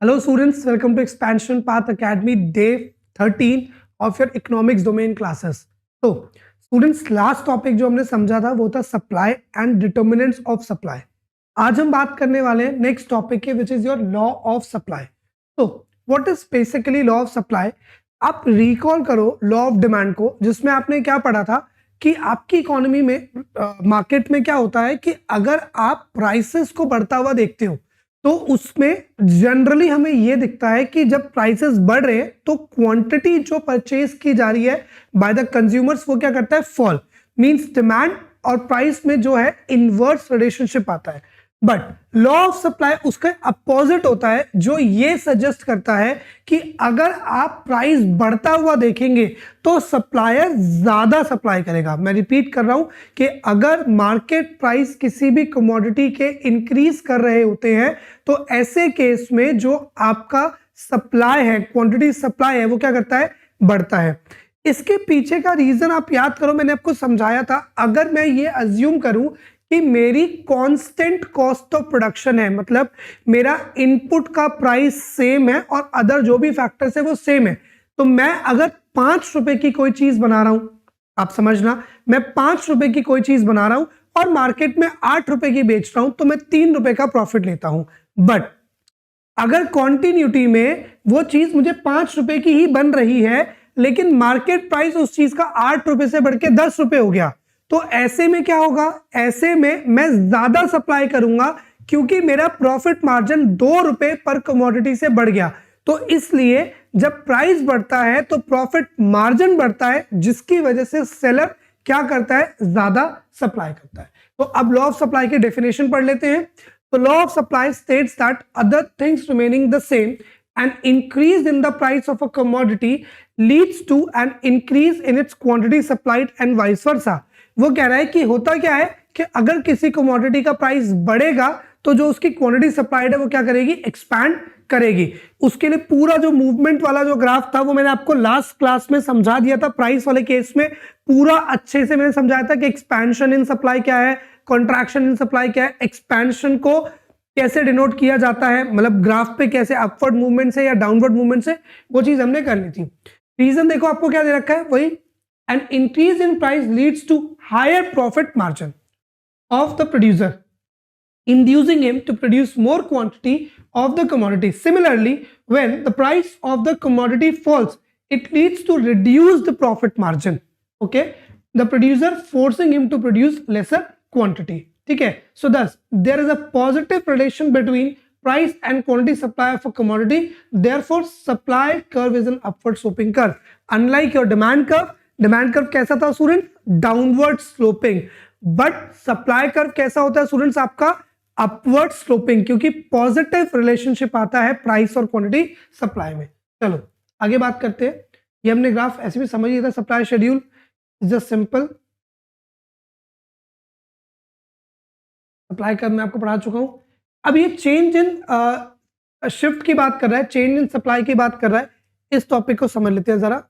Hello students, welcome to Expansion Path Academy day 13 of your economics domain classes. तो students last topic जो हमने समझा था वो था supply and determinants of supply. आज हम बात करने वाले हैं next topic के which is your law of supply. तो what is basically law of supply? आप recall करो law of demand को, जिसमें आपने क्या पढ़ा था कि आपकी इकोनॉमी में मार्केट में क्या होता है कि अगर आप प्राइसेस को बढ़ता हुआ देखते हो तो उसमें जनरली हमें यह दिखता है कि जब प्राइसेस बढ़ रहे हैं तो क्वांटिटी जो परचेज की जा रही है बाय द कंज्यूमर्स वो क्या करता है, फॉल. मींस डिमांड और प्राइस में जो है इनवर्स रिलेशनशिप आता है. बट लॉ ऑफ सप्लाई उसका अपोजिट होता है, जो ये सजेस्ट करता है कि अगर आप प्राइस बढ़ता हुआ देखेंगे तो सप्लायर ज्यादा सप्लाई करेगा. मैं रिपीट कर रहा हूं कि अगर मार्केट प्राइस किसी भी कमोडिटी के इंक्रीज कर रहे होते हैं तो ऐसे केस में जो आपका सप्लाई है, क्वांटिटी सप्लाई है, वो क्या करता है, बढ़ता है. इसके पीछे का रीजन आप याद करो, मैंने आपको समझाया था. अगर मैं ये अज्यूम करूं कि मेरी कांस्टेंट कॉस्ट ऑफ प्रोडक्शन है, मतलब मेरा इनपुट का प्राइस सेम है और अदर जो भी फैक्टर्स है वो सेम है, तो मैं अगर 5 रुपए की कोई चीज बना रहा हूं, आप समझना, मैं 5 रुपए की कोई चीज बना रहा हूं और मार्केट में 8 रुपए की बेच रहा हूं तो मैं 3 रुपए का प्रॉफिट लेता हूं. बट अगर कॉन्टिन्यूटी में वो चीज मुझे 5 रुपए की ही बन रही है लेकिन मार्केट प्राइस उस चीज का 8 रुपए से बढ़ के 10 रुपए हो गया, तो ऐसे में क्या होगा, ऐसे में मैं ज्यादा सप्लाई करूंगा क्योंकि मेरा प्रॉफिट मार्जिन 2 रुपए पर कमोडिटी से बढ़ गया. तो इसलिए जब प्राइस बढ़ता है तो प्रॉफिट मार्जिन बढ़ता है, जिसकी वजह से सेलर क्या करता है, ज्यादा सप्लाई करता है. तो अब लॉ ऑफ सप्लाई की डेफिनेशन पढ़ लेते हैं. तो law of supply states that other things remaining the same an increase in the price of a commodity leads to an increase in its quantity supplied and vice versa. वो कह रहा है कि होता क्या है कि अगर किसी कमोडिटी का प्राइस बढ़ेगा तो जो उसकी क्वांटिटी सप्लाइड है वो क्या करेगी, एक्सपैंड करेगी. उसके लिए पूरा जो मूवमेंट वाला जो ग्राफ था वो मैंने आपको लास्ट क्लास में समझा दिया था. प्राइस वाले केस में पूरा अच्छे से मैंने समझाया था कि एक्सपेंशन इन सप्लाई क्या है, कॉन्ट्रैक्शन इन सप्लाई क्या है, एक्सपेंशन को कैसे डिनोट किया जाता है, मतलब ग्राफ पे कैसे अपवर्ड मूवमेंट से या डाउनवर्ड मूवमेंट से, वो चीज हमने करनी थी. रीजन देखो आपको क्या दे रखा है, वही an increase in price leads to higher profit margin of the producer, inducing him to produce more quantity of the commodity. Similarly, when the price of the commodity falls, it leads to reduce the profit margin. Okay, the producer forcing him to produce lesser quantity. ठीक है. So thus there is a positive relation between price and quantity supply of a commodity. Therefore, supply curve is an upward sloping curve. Unlike your demand curve, demand curve कैसा था student, downward sloping. But supply curve कैसा होता है students, आपका upward sloping, क्योंकि positive relationship आता है price और क्वांटिटी सप्लाई में. चलो आगे बात करते हैं. ये हमने ग्राफ ऐसे भी समझ लिया था. Supply schedule is just simple. Supply curve मैं आपको पढ़ा चुका हूं. अब ये चेंज इन शिफ्ट की बात कर रहा है, चेंज इन सप्लाई की बात कर रहा है. इस टॉपिक को समझ लेते हैं जरा.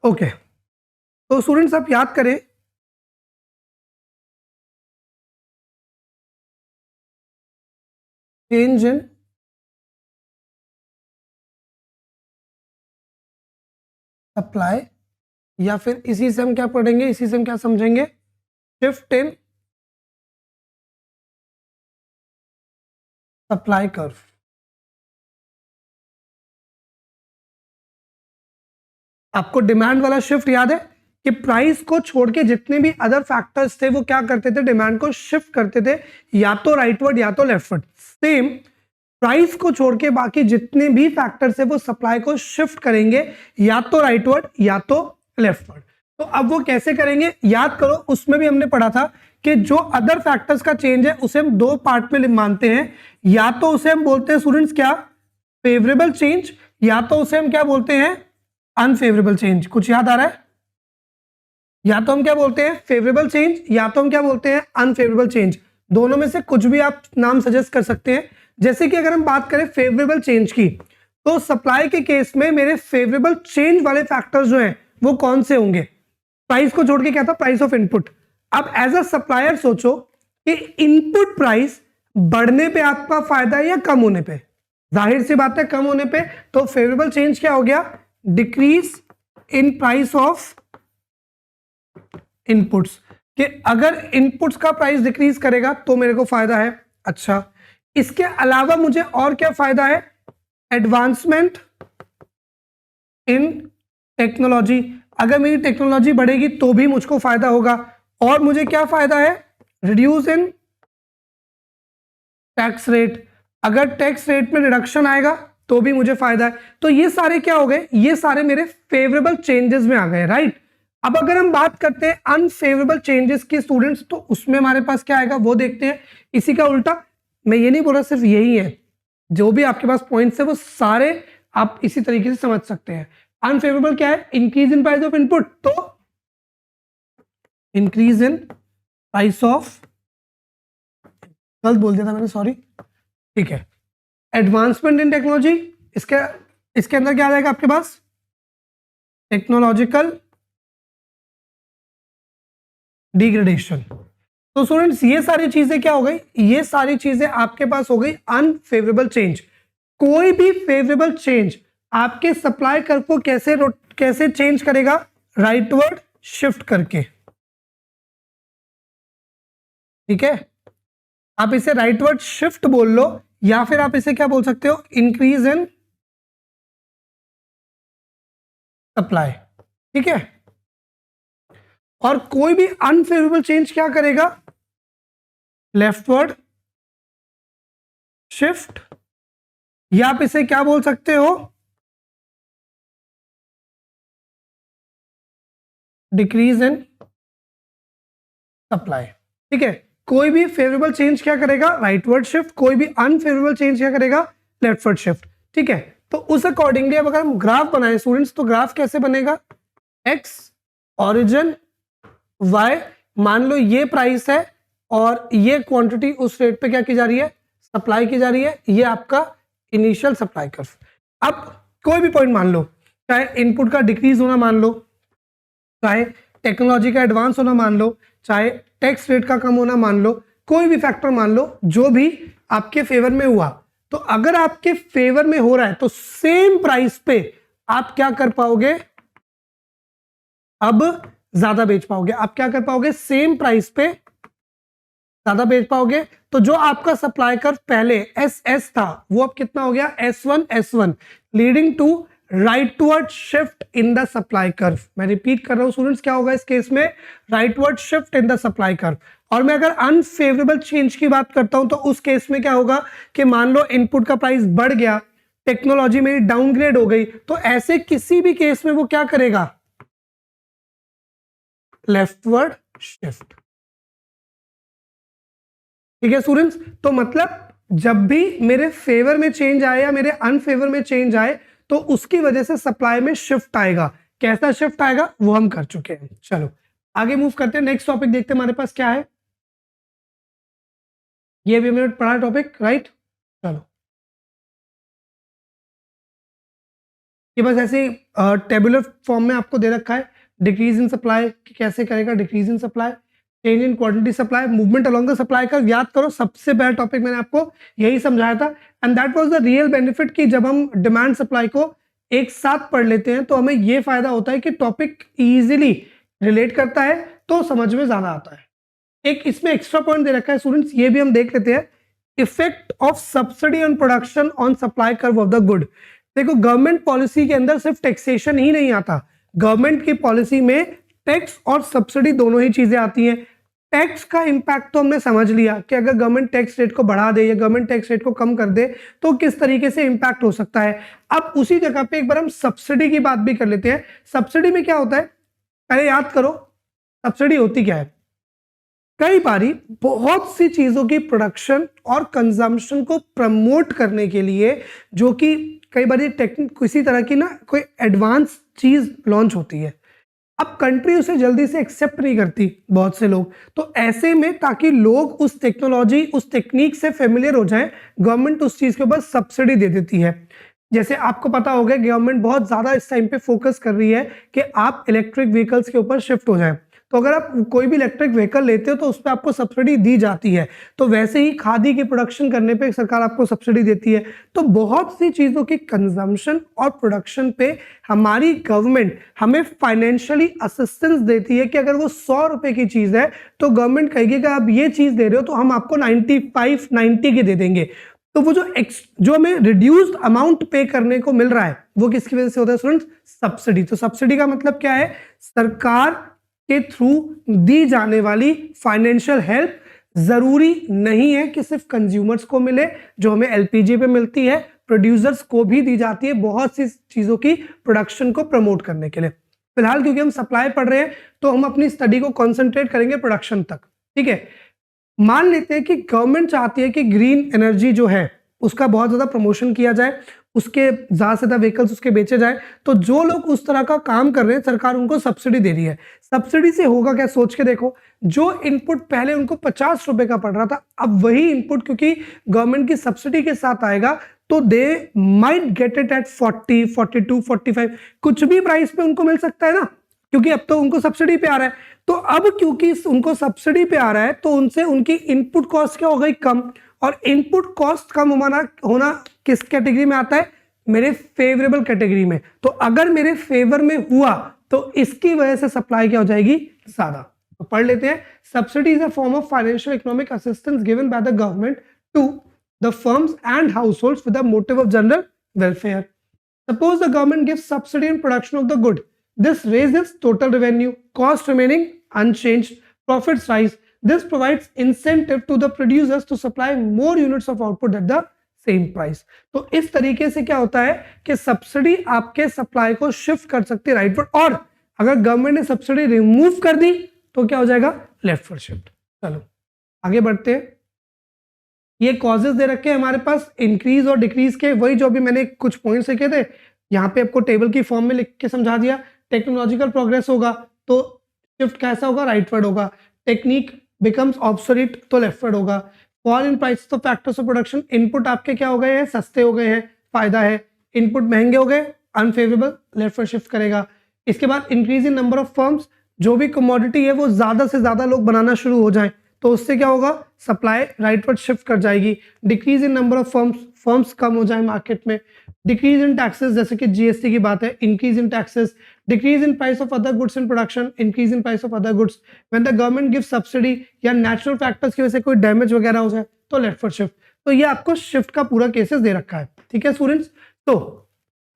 ओके, तो स्टूडेंट्स आप याद करें, चेंज इन सप्लाई, या फिर इसी से हम क्या पढ़ेंगे, इसी से हम क्या समझेंगे, शिफ्ट इन सप्लाई कर्व. आपको डिमांड वाला शिफ्ट याद है कि प्राइस को छोड़ के जितने भी अदर फैक्टर्स थे वो क्या करते थे, डिमांड को शिफ्ट करते थे, या तो राइटवर्ड या तो लेफ्टवर्ड. सेम प्राइस को छोड़ के बाकी जितने भी फैक्टर्स है वो सप्लाई को शिफ्ट करेंगे, या तो राइटवर्ड या तो लेफ्टवर्ड. तो अब वो कैसे करेंगे, याद करो, उसमें भी हमने पढ़ा था कि जो अदर फैक्टर्स का चेंज है उसे हम दो पार्ट में मानते हैं. या तो उसे हम बोलते हैं स्टूडेंट्स क्या, फेवरेबल चेंज, या तो उसे हम क्या बोलते हैं, अनफेवरेबल चेंज. कुछ याद आ रहा है, या तो हम क्या बोलते हैं फेवरेबल चेंज, या तो हम क्या बोलते हैं अनफेवरेबल चेंज. दोनों में से कुछ भी आप नाम सजेस्ट कर सकते हैं. जैसे कि अगर हम बात करें फेवरेबल चेंज की, तो सप्लाई के केस में मेरे फेवरेबल चेंज वाले फैक्टर्स जो हैं वो कौन से होंगे? प्राइस को छोड़ के क्या था? Price of input. अब एज अ सप्लायर सोचो कि इनपुट प्राइस बढ़ने पे आपका फायदा है या कम होने पे? जाहिर सी बात है कम होने पे, तो फेवरेबल चेंज क्या हो गया? Decrease in price of inputs, कि अगर इनपुट्स का प्राइस डिक्रीज करेगा तो मेरे को फायदा है। अच्छा, इसके अलावा मुझे और क्या फायदा है? एडवांसमेंट इन टेक्नोलॉजी, अगर मेरी टेक्नोलॉजी बढ़ेगी तो भी मुझको फायदा होगा। और मुझे क्या फायदा है? रिड्यूस इन टैक्स रेट, अगर टैक्स रेट में रिडक्शन आएगा तो भी मुझे फायदा है। तो ये सारे क्या हो गए? ये सारे मेरे फेवरेबल चेंजेस में आ गए, राइट। अब अगर हम बात करते हैं अनफेवरेबल चेंजेस की स्टूडेंट्स, तो उसमें हमारे पास क्या आएगा वो देखते हैं। इसी का उल्टा, मैं ये नहीं बोल रहा सिर्फ यही है, जो भी आपके पास पॉइंट्स है वो सारे आप इसी तरीके से समझ सकते हैं। अनफेवरेबल क्या है? Increase in price of input, तो इंक्रीज इन प्राइस ऑफ, गलत बोल दिया था मैंने, सॉरी, ठीक है। एडवांसमेंट इन टेक्नोलॉजी, इसके अंदर क्या आ जाएगा आपके पास? Technological degradation. तो स्टूडेंट्स ये सारी चीजें क्या हो गई? ये सारी चीजें आपके पास हो गई अनफेवरेबल चेंज। कोई भी फेवरेबल चेंज आपके सप्लाई कर्व को कैसे चेंज करेगा? राइटवर्ड शिफ्ट करके, ठीक है। आप इसे राइटवर्ड शिफ्ट बोल लो, या फिर आप इसे क्या बोल सकते हो? इंक्रीज इन सप्लाई, ठीक है। और कोई भी अनफेवरेबल चेंज क्या करेगा? लेफ्टवर्ड शिफ्ट, या आप इसे क्या बोल सकते हो? डिक्रीज इन सप्लाई, ठीक है। कोई भी फेवरेबल चेंज क्या करेगा? Rightward shift. कोई भी अनफेवरेबल चेंज क्या करेगा? लेफ्टवर्ड शिफ्ट, ठीक है। तो उस अकॉर्डिंगली अब अगर हम ग्राफ बनाए स्टूडेंट्स, तो ग्राफ कैसे बनेगा? एक्स ओरिजिन, वाई, मान लो ये प्राइस है और ये क्वांटिटी उस रेट पे क्या की जा रही है? सप्लाई की जा रही है। ये आपका इनिशियल सप्लाई कर्व। अब कोई भी पॉइंट मान लो, चाहे इनपुट का डिक्रीज होना मान लो, चाहे टेक्नोलॉजी का एडवांस होना मान लो, चाहे टैक्स रेट का कम होना मान लो, कोई भी फैक्टर मान लो, जो भी आपके फेवर में हुआ, तो अगर आपके फेवर में हो रहा है तो सेम प्राइस पे आप क्या कर पाओगे? अब ज्यादा बेच पाओगे। आप क्या कर पाओगे? सेम प्राइस पे ज्यादा बेच पाओगे। तो जो आपका सप्लाई कर्व पहले एस एस था, वो अब कितना हो गया? S1 leading to rightward shift in the supply curve. मैं रिपीट कर रहा हूं स्टूडेंट्स, क्या होगा इस केस में? Rightward shift in the supply curve. और मैं अगर अनफेवरेबल चेंज की बात करता हूं, तो उस केस में क्या होगा कि मान लो इनपुट का प्राइस बढ़ गया, टेक्नोलॉजी मेरी डाउनग्रेड हो गई, तो ऐसे किसी भी केस में वो क्या करेगा? लेफ्टवर्ड शिफ्ट, ठीक है स्टूडेंट्स। तो मतलब जब भी मेरे फेवर में चेंज आए या मेरे अनफेवर में चेंज आए, तो उसकी वजह से सप्लाई में शिफ्ट आएगा। कैसा शिफ्ट आएगा वो हम कर चुके हैं। चलो आगे मूव करते हैं, नेक्स्ट टॉपिक देखते हैं हमारे पास क्या है। ये भी हमने पढ़ा टॉपिक, राइट। चलो ये बस ऐसे टेबुलर फॉर्म में आपको दे रखा है। डिक्रीज इन सप्लाई कैसे करेगा? Decrease in supply, change in quantity supply, movement along the supply का याद करो, सबसे पहला टॉपिक मैंने आपको यही समझाया था। And that was the real benefit कि जब हम डिमांड सप्लाई को एक साथ पढ़ लेते हैं तो हमें ये फायदा होता है कि टॉपिक इजीली रिलेट करता है, तो समझ में ज्यादा आता है। एक इसमें एक्स्ट्रा पॉइंट दे रखा है स्टूडेंट्स, ये भी हम देख लेते हैं। Effect of subsidy on production on supply curve of the good. देखो गवर्नमेंट पॉलिसी के अंदर सिर्फ टैक्सेशन ही नहीं आता, गवर्नमेंट की पॉलिसी में टैक्स और सब्सिडी दोनों ही चीजें आती हैं। टैक्स का इंपैक्ट तो हमने समझ लिया कि अगर गवर्नमेंट टैक्स रेट को बढ़ा दे या गवर्नमेंट टैक्स रेट को कम कर दे तो किस तरीके से इंपैक्ट हो सकता है। अब उसी जगह पे एक बार हम सब्सिडी की बात भी कर लेते हैं। सब्सिडी में क्या होता है, पहले याद करो सब्सिडी होती क्या है। कई बारी बहुत सी चीजों की प्रोडक्शन और कंजम्पशन को प्रमोट करने के लिए, जो कि कई बार किसी तरह की ना कोई एडवांस चीज लॉन्च होती है, अब कंट्री उसे जल्दी से एक्सेप्ट नहीं करती बहुत से लोग, तो ऐसे में ताकि लोग उस टेक्नोलॉजी उस टेक्निक से फेमिलियर हो जाएं, गवर्नमेंट उस चीज के ऊपर सब्सिडी दे देती है। जैसे आपको पता होगा गवर्नमेंट बहुत ज़्यादा इस टाइम पे फोकस कर रही है कि आप इलेक्ट्रिक व्हीकल्स के ऊपर शिफ्ट हो जाएं। तो अगर आप कोई भी इलेक्ट्रिक व्हीकल लेते हो तो उस पे आपको सब्सिडी दी जाती है। तो वैसे ही खादी की प्रोडक्शन करने पे सरकार आपको सब्सिडी देती है। तो बहुत सी चीज़ों की कंजम्पशन और प्रोडक्शन पे हमारी गवर्नमेंट हमें फाइनेंशियली असिस्टेंस देती है कि अगर वो 100 रुपए की चीज़ है तो गवर्नमेंट कहेगी कि आप ये चीज़ दे रहे हो तो हम आपको 95 90 के दे देंगे। तो वो जो हमें रिड्यूस्ड अमाउंट पे करने को मिल रहा है वो किसकी वजह से होता है स्टूडेंट्स? सब्सिडी। तो सब्सिडी का मतलब क्या है? सरकार के थ्रू दी जाने वाली फाइनेंशियल हेल्प। जरूरी नहीं है कि सिर्फ कंज्यूमर्स को मिले, जो हमें एलपीजी पे मिलती है प्रोड्यूसर्स को भी दी जाती है बहुत सी चीजों की प्रोडक्शन को प्रमोट करने के लिए। फिलहाल क्योंकि हम सप्लाई पढ़ रहे हैं तो हम अपनी स्टडी को कॉन्सेंट्रेट करेंगे प्रोडक्शन तक, ठीक है। मान लेते हैं कि गवर्नमेंट चाहती है कि ग्रीन एनर्जी जो है उसका बहुत ज्यादा प्रमोशन किया जाए, उसके ज्यादा से ज्यादा व्हीकल्स उसके बेचे जाए। तो जो लोग उस तरह का काम कर रहे हैं सरकार उनको सब्सिडी दे रही है। सब्सिडी से होगा क्या? सोच के देखो, जो इनपुट पहले उनको 50 रुपए का पड़ रहा था, अब वही इनपुट क्योंकि गवर्नमेंट की सब्सिडी के साथ आएगा तो they might get it at 40, 42, 45, कुछ भी प्राइस पे उनको मिल सकता है ना, क्योंकि अब तो उनको सब्सिडी पे आ रहा है। तो अब क्योंकि उनको सब्सिडी पे आ रहा है तो उनसे उनकी इनपुट कॉस्ट क्या हो गई? कम। और इनपुट कॉस्ट कम होना किस कैटेगरी में आता है? मेरे फेवरेबल कैटेगरी में। तो अगर मेरे फेवर में हुआ तो इसकी वजह से सप्लाई क्या हो जाएगी? ज्यादा। तो पढ़ लेते हैं। Subsidy is a form of financial economic assistance given by the government to the firms and households with the motive of general welfare. Suppose the government gives subsidy in production of the good. This raises total revenue, cost remaining unchanged, profits rise. This provides incentive to the producers to supply more units of output at the same price. तो इस तरीके से क्या होता है कि subsidy आपके supply को शिफ्ट कर सकती है राइट फॉर, और अगर गवर्नमेंट ने सब्सिडी रिमूव कर दी तो क्या हो जाएगा? Left for shift. चलो आगे बढ़ते हैं। ये कॉजेज दे रखे हैं हमारे पास इंक्रीज और डिक्रीज के, वही जो अभी मैंने कुछ पॉइंट्स लिखे थे यहाँ पे आपको टेबल की फॉर्म में लिख के समझा दिया। टेक्नोलॉजिकल प्रोग्रेस होगा तो शिफ्ट कैसा होगा? राइटवर्ड होगा। टेक्निक बिकम्स ऑब्सोलीट तो लेफ्टवर्ड होगा। Fall in prices of factors of production, input आपके क्या हो गए हैं? सस्ते हो गए हैं, फायदा है। इनपुट महंगे हो गए, अनफेवरेबल, लेफ्टवर्ड शिफ्ट करेगा। इसके बाद increase in number of firms, जो भी कमोडिटी है वो ज्यादा से ज्यादा लोग बनाना शुरू हो जाए तो उससे क्या होगा? सप्लाई राइटवर्ड शिफ्ट कर जाएगी। Decrease in number of firms कम हो जाए मार्केट में। डिक्रीज इन टैक्सेस, जैसे कि जीएसटी की बात है, increase in taxes. Decrease in price of other goods in production, increase in price of other goods. When the government give subsidy या नेचुरल फैक्टर्स की वजह से कोई डैमेज वगैरह हो जाए तो लेफ्टवर्ड शिफ्ट। तो ये आपको शिफ्ट का पूरा केसेस दे रखा है, ठीक है स्टूडेंट्स। तो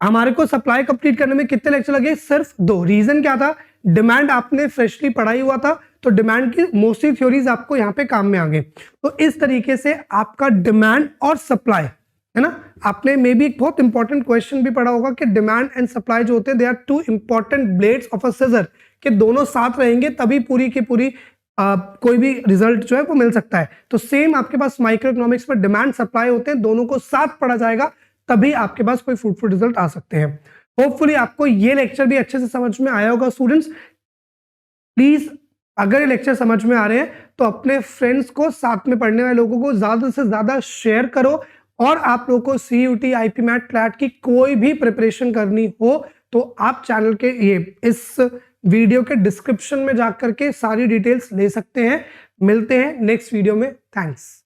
हमारे को सप्लाई कंप्लीट करने में कितने लेक्चर लगे? सिर्फ 2। रीजन क्या था? डिमांड आपने फ्रेशली पढ़ाई हुआ था तो डिमांड की मोस्टली थ्योरीज आपको यहाँ पे काम में आ गए। तो इस तरीके से आपका डिमांड और सप्लाई है ना। आपने मे बी एक बहुत इंपॉर्टेंट क्वेश्चन भी पढ़ा होगा कि डिमांड एंड सप्लाई जो होते हैं they are two important blades of a scissor, कि दोनों साथ रहेंगे तभी पूरी की पूरी कोई भी रिजल्ट जो है वो मिल सकता है। तो सेम आपके पास माइक्रो इकोनॉमिक्स में डिमांड सप्लाई होते हैं, दोनों को साथ पढ़ा जाएगा तभी आपके पास कोई फ्रूटफुल रिजल्ट आ सकते हैं। होपफुली आपको ये लेक्चर भी अच्छे से समझ में आया होगा स्टूडेंट्स। प्लीज अगर ये लेक्चर समझ में आ रहे हैं तो अपने फ्रेंड्स को, साथ में पढ़ने वाले लोगों को ज्यादा से ज्यादा शेयर करो। और आप लोगों को सीयूटी, आईपी मैट, क्लैट की कोई भी प्रिपरेशन करनी हो तो आप चैनल के इस वीडियो के डिस्क्रिप्शन में जाकर के सारी डिटेल्स ले सकते हैं। मिलते हैं नेक्स्ट वीडियो में। थैंक्स।